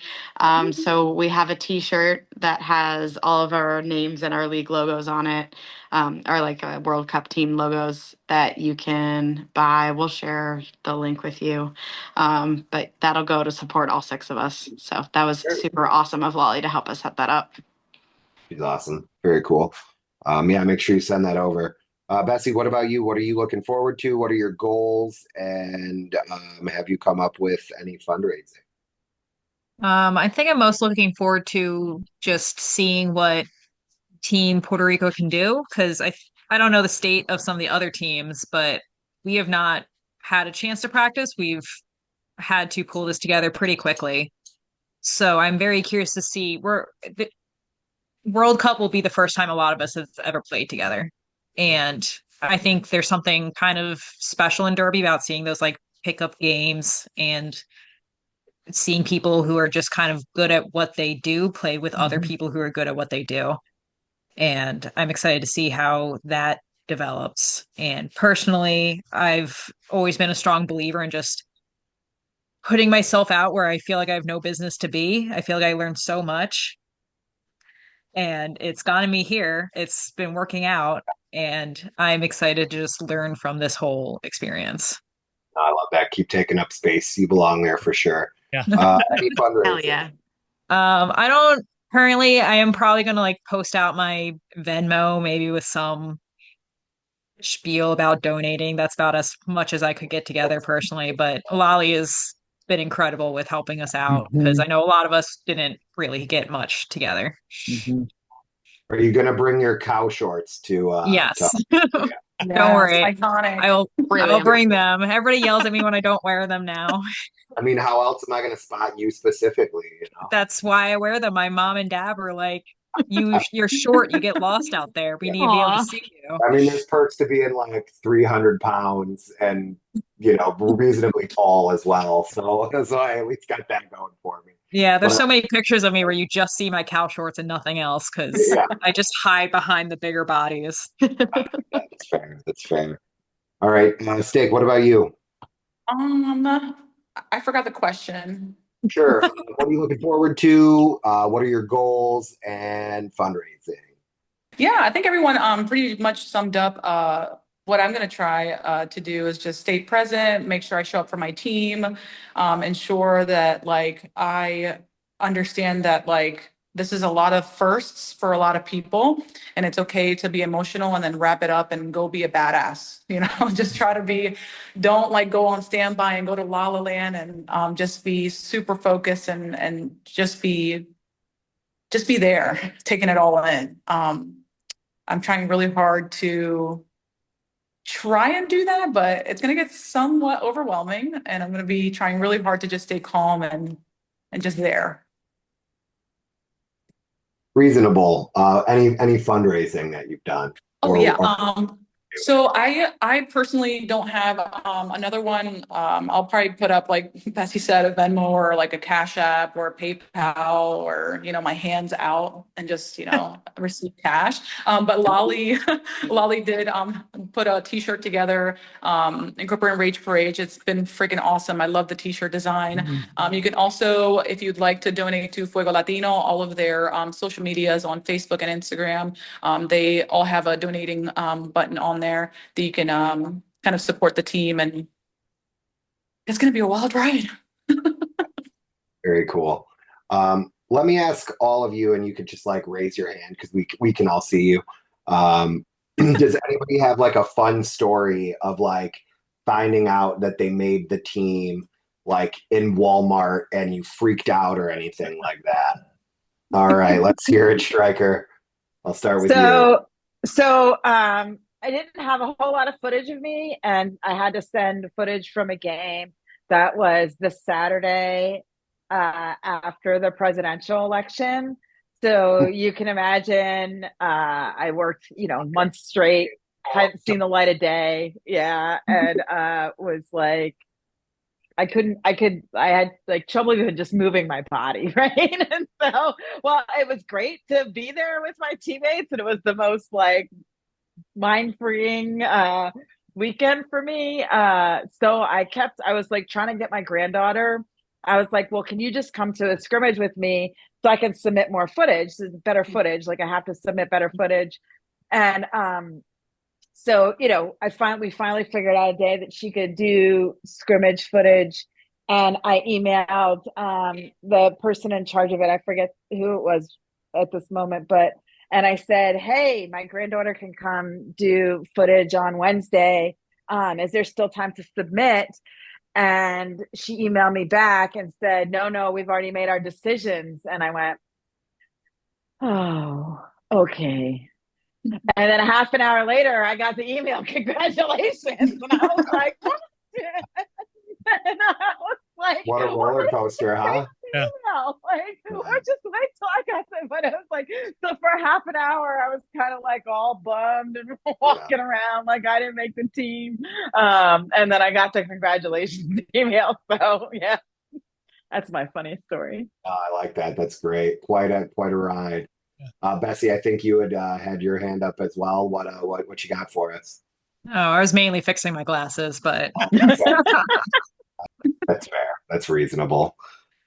So we have a T-shirt that has all of our names and our league logos on it, or like World Cup team logos that you can buy. We'll share the link with you, but that'll go to support all 6 of us. So that was super awesome of Lolly to help us set that up. She's awesome. Very cool. Yeah, make sure you send that over. Bessie, what about you? What are you looking forward to? What are your goals? And have you come up with any fundraising? I think I'm most looking forward to just seeing what Team Puerto Rico can do because I don't know the state of some of the other teams, but we have not had a chance to practice. We've had to pull this together pretty quickly. So I'm very curious to see the World Cup will be the first time a lot of us have ever played together. And I think there's something kind of special in Derby about seeing those like pickup games and seeing people who are just kind of good at what they do play with other people who are good at what they do. And I'm excited to see how that develops. And personally, I've always been a strong believer in just putting myself out where I feel like I have no business to be. I feel like I learned so much and it's gotten me here. It's been working out and I'm excited to just learn from this whole experience. I love that. Keep taking up space. You belong there for sure. Yeah. Any Hell fundraising? yeah. I don't currently, I am probably going to like post out my Venmo, maybe with some spiel about donating. That's about as much as I could get together personally. But Lolly has been incredible with helping us out because I know a lot of us didn't really get much together. Are you gonna bring your cow shorts to Yes. Don't Yes, worry. iconic. I will bring them. Everybody yells at me when I don't wear them now. I mean, how else am I gonna spot you specifically, you know? That's why I wear them. My mom and dad were like, you're short, you get lost out there. We need to be able to Aw. see you. I mean, there's perks to being like 300 pounds and reasonably tall as well. So I at least got that going for me. Yeah, there's But so many pictures of me where you just see my cow shorts and nothing else because yeah, I just hide behind the bigger bodies. that's fair. That's fair. All right, Steak, what about you? I forgot the question. Sure. What are you looking forward to? What are your goals and fundraising? Yeah, I think everyone pretty much summed up what I'm going to try to do is just stay present, make sure I show up for my team, ensure that like I understand that like this is a lot of firsts for a lot of people and it's okay to be emotional and then wrap it up and go be a badass, just try to be, don't like go on standby and go to La La Land and just be super focused and just be there, taking it all in. I'm trying really hard to try and do that, but it's going to get somewhat overwhelming. And I'm going to be trying really hard to just stay calm and just there. Reasonable. Any fundraising that you've done? Oh Or- yeah. or- So I personally don't have another one. I'll probably put up, like Bessie said, a Venmo or like a Cash App or a PayPal, or my hands out and just receive cash. But Lolly Lolly did put a t-shirt together incorporating Rage Parade. It's been freaking awesome. I love the t-shirt design. You can also, if you'd like to donate to Fuego Latino, all of their social medias on Facebook and Instagram, they all have a donating button on there that you can kind of support the team, and it's going to be a wild ride. Very cool. Let me ask all of you, and you could just like raise your hand because we can all see you. Does anybody have like a fun story of like finding out that they made the team like in Walmart and you freaked out or anything like that? All right, let's hear it, Stryker. I'll start with you. So I didn't have a whole lot of footage of me, and I had to send footage from a game that was the Saturday after the presidential election. So you can imagine I worked, months straight, hadn't seen the light of day. Yeah. And was like, I had like trouble even just moving my body. Right. And so, well, it was great to be there with my teammates. And it was the most like mind freeing weekend for me. So I was like trying to get my granddaughter. I was like, well, can you just come to a scrimmage with me so I can submit more footage, better footage? Like I have to submit better footage. And so, we finally figured out a day that she could do scrimmage footage. And I emailed the person in charge of it. I forget who it was at this moment, and I said, hey, my granddaughter can come do footage on Wednesday. Is there still time to submit? And she emailed me back and said, no, we've already made our decisions. And I went, oh, okay. And then a half an hour later, I got the email, congratulations. And I was like, what? And I was like, what a roller coaster, huh? Yeah. Like, or just wait till I got them. But it was like, so for half an hour, I was kind of like all bummed and walking around like I didn't make the team. And then I got the congratulations email. So yeah, that's my funny story. I like that. That's great. Quite a ride. Bessie, I think you had your hand up as well. What you got for us? Oh, I was mainly fixing my glasses, but That's fair. That's reasonable.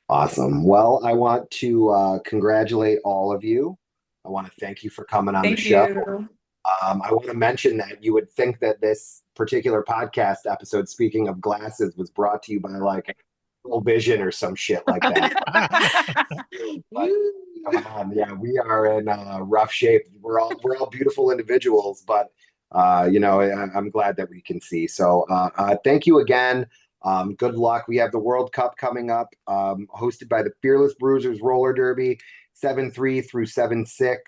Awesome. Well, I want to congratulate all of you. I want to thank you for coming on the show. You. I want to mention that you would think that this particular podcast episode, speaking of glasses, was brought to you by like Full Vision or some shit like that. But, come on, yeah, we are in rough shape. We're all beautiful individuals, but I'm glad that we can see. So thank you again. Good luck. We have the World Cup coming up, hosted by the Fearless Bruisers Roller Derby, 7-3 through 7-6.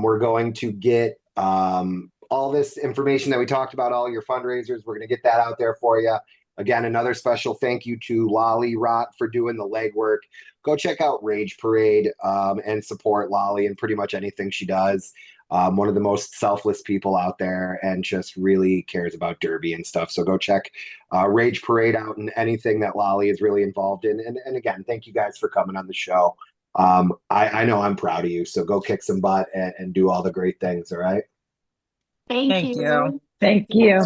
We're going to get all this information that we talked about, all your fundraisers. We're going to get that out there for you. Again, another special thank you to Lolly Rott for doing the legwork. Go check out Rage Parade and support Lolly and pretty much anything she does. One of the most selfless people out there and just really cares about Derby and stuff. So go check Rage Parade out and anything that Lolly is really involved in. And again, thank you guys for coming on the show. I know I'm proud of you. So go kick some butt and do all the great things. All right. Thank you. Thank you.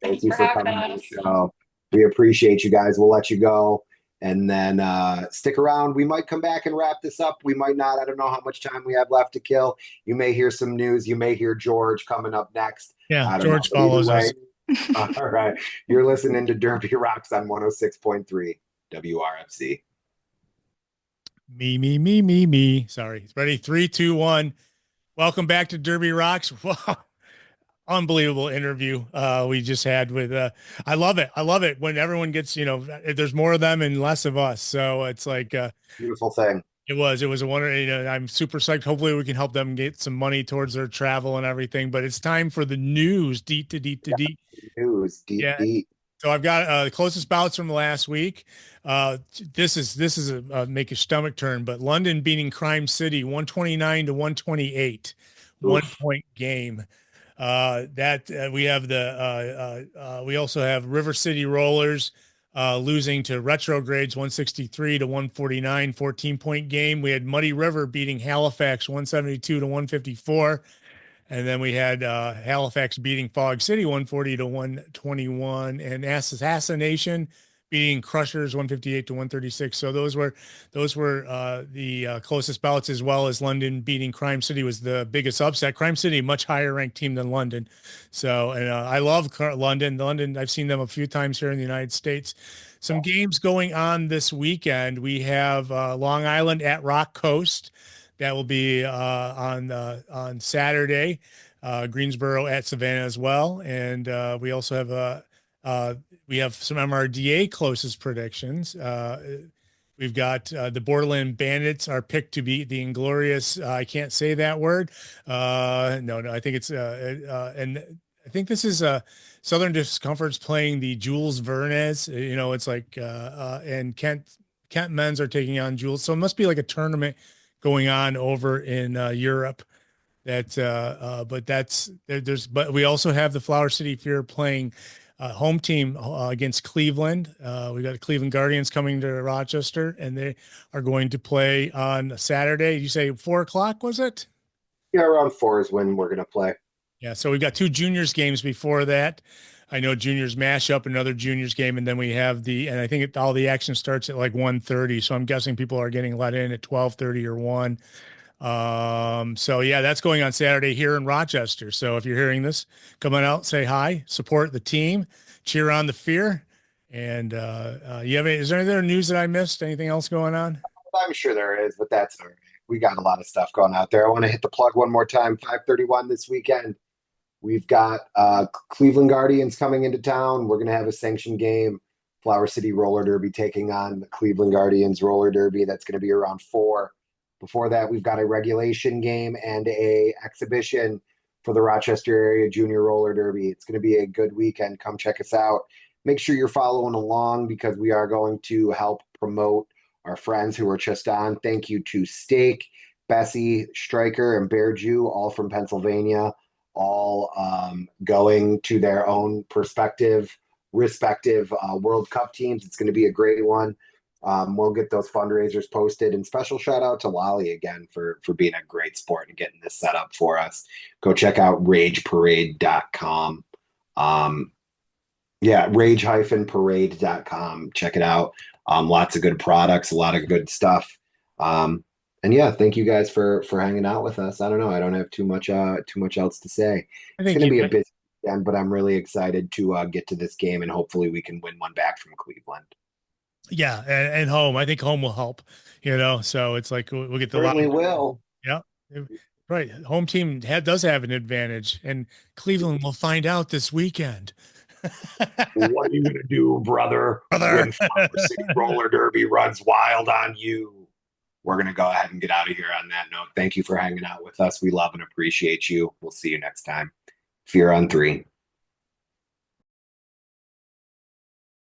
Thank you for coming on the show. We appreciate you guys. We'll let you go. And then stick around. We might come back and wrap this up. We might not. I don't know how much time we have left to kill. You may hear some news. You may hear George coming up next. Yeah, George follows us. All right. You're listening to Derby Rocz on 106.3 WRFC. Me. Sorry. Ready? 3, 2, 1. Welcome back to Derby Rocz. Wow. Unbelievable interview we just had with I love it when everyone gets there's more of them and less of us, so it's like beautiful thing. It was a wonder. I'm super psyched. Hopefully we can help them get some money towards their travel and everything, but it's time for the news. Deep. News deep. So I've got the closest bouts from last week. This is a make a stomach turn, but London beating Crime City 129 to 128. 1 point game. We have we also have River City Rollers losing to Retrogrades 163 to 149, 14-point game. We had Muddy River beating Halifax 172 to 154. And then we had Halifax beating Fog City 140 to 121, and Assassination beating Crushers 158 to 136. So those were the closest bouts, as well as London beating Crime City was the biggest upset. Crime City, much higher ranked team than London. So, and I love London. London, I've seen them a few times here in the United States. Some games going on this weekend. We have Long Island at Rock Coast. That will be on Saturday. Greensboro at Savannah as well, and we also have we have some MRDA closest predictions. We've got the Borderland Bandits are picked to beat the Inglorious. I can't say that word. No, I think it's and I think this is Southern Discomfort's playing the Jules Vernes. It's like and Kent Men's are taking on Jules, so it must be like a tournament going on over in Europe. But we also have the Flower City Fear playing home team against Cleveland. We got the Cleveland Guardians coming to Rochester, and they are going to play on Saturday. You say 4:00, was it? Yeah, around 4 is when we're gonna play. Yeah, so we've got two juniors games before that. I know juniors mash up another juniors game, and then we have and I think all the action starts at like 1:30. So I'm guessing people are getting let in at 12:30 or 1. So yeah, that's going on Saturday here in Rochester. So if you're hearing this, come on out, say hi, support the team, cheer on the Fear. And is there any other news that I missed? Anything else going on? I'm sure there is, but that's all right. We got a lot of stuff going out there. I want to hit the plug one more time. 5:31 this weekend. We've got Cleveland Guardians coming into town. We're going to have a sanctioned game. Flower City Roller Derby taking on the Cleveland Guardians Roller Derby. That's going to be around 4. Before that, we've got a regulation game and a exhibition for the Rochester area Junior Roller Derby. It's going to be a good weekend. Come check us out. Make sure you're following along because we are going to help promote our friends who are just on. Thank you to Steak, Bessie, Stryker, and Bear Jew, all from Pennsylvania, all going to their own respective World Cup teams. It's going to be a great one. We'll get those fundraisers posted, and special shout out to Lolly again for being a great sport and getting this set up for us. Go check out rageparade.com. Rage-parade.com. Check it out. Lots of good products, a lot of good stuff. And yeah, thank you guys for hanging out with us. I don't know. I don't have too much else to say. It's going to be a busy weekend, but I'm really excited to get to this game, and hopefully we can win one back from Cleveland. Yeah, and home. I think home will help. So it's like we'll get the Certainly will. Yeah, right. Home team does have an advantage, and Cleveland will find out this weekend. What are you going to do, brother? When Flower City Roller Derby runs wild on you. We're going to go ahead and get out of here on that note. Thank you for hanging out with us. We love and appreciate you. We'll see you next time. Fear on 3.